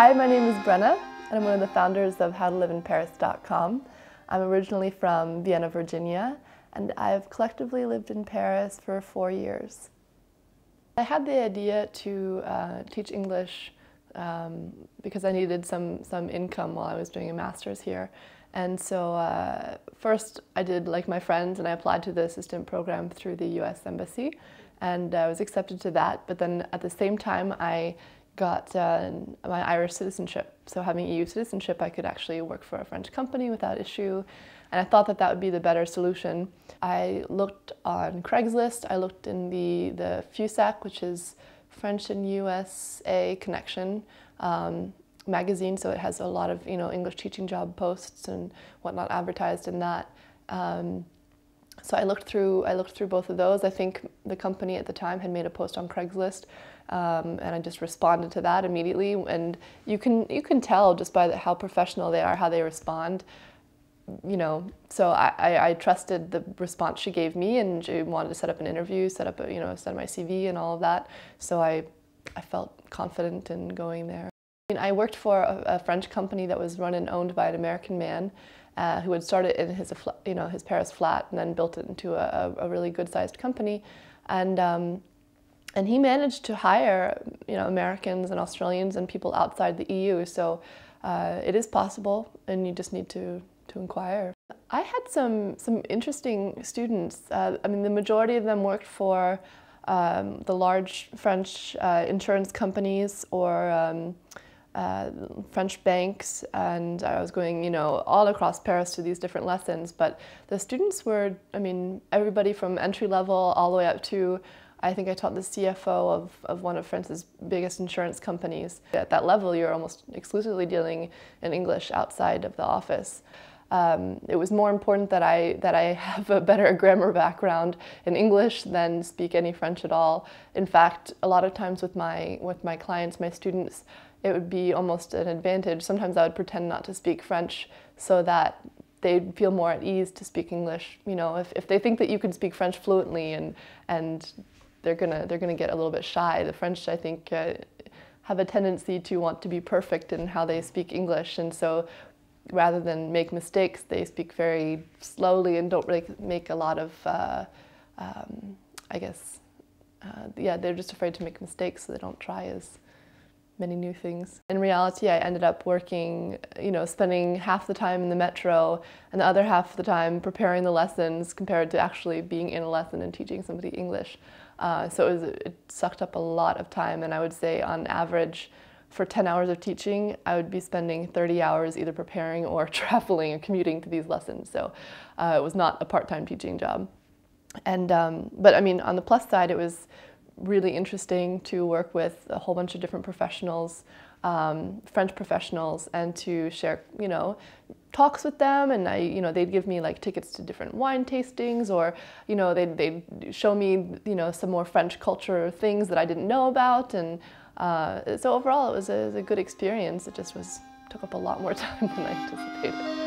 Hi, my name is Brenna, and I'm one of the founders of howtoliveinparis.com. I'm originally from Vienna, Virginia, and I've collectively lived in Paris for 4 years. I had the idea to teach English because I needed some income while I was doing a master's here. And so first I did like my friends and I applied to the assistant program through the US Embassy, and I was accepted to that. But then at the same time I got my Irish citizenship. So having EU citizenship, I could actually work for a French company without issue. And I thought that that would be the better solution. I looked on Craigslist, I looked in the FUSAC, which is French and USA Connection magazine, so it has a lot of English teaching job posts and whatnot advertised in that. So I looked through both of those. I think the company at the time had made a post on Craigslist, and I just responded to that immediately. And you can tell just by how professional they are, how they respond. So I trusted the response she gave me, and she wanted to set up an interview, set up send my CV and all of that. So I felt confident in going there. I worked for a French company that was run and owned by an American man who had started in his Paris flat and then built it into a really good-sized company, and he managed to hire Americans and Australians and people outside the EU. So it is possible, and you just need to inquire. I had some interesting students. I mean, the majority of them worked for the large French insurance companies or French banks, and I was going, all across Paris to these different lessons. But the students were, I mean, everybody from entry level all the way up to, I think I taught the CFO of one of France's biggest insurance companies. At that level, you're almost exclusively dealing in English outside of the office. It was more important that I have a better grammar background in English than speak any French at all. In fact, a lot of times with my clients, my students, it would be almost an advantage. Sometimes I would pretend not to speak French so that they'd feel more at ease to speak English. If they think that you can speak French fluently and they're gonna get a little bit shy. The French, I think, have a tendency to want to be perfect in how they speak English, and so rather than make mistakes, they speak very slowly and don't really make a lot of, yeah, they're just afraid to make mistakes, so they don't try as many new things. In reality, I ended up working, spending half the time in the metro and the other half of the time preparing the lessons compared to actually being in a lesson and teaching somebody English. So it sucked up a lot of time, and I would say on average, for 10 hours of teaching, I would be spending 30 hours either preparing or traveling or commuting to these lessons. So it was not a part-time teaching job. And but I mean, on the plus side, it was really interesting to work with a whole bunch of different professionals, French professionals, and to share, talks with them. And they'd give me like tickets to different wine tastings, or they'd show me some more French culture things that I didn't know about. And so overall, it was a good experience. It just took up a lot more time than I anticipated.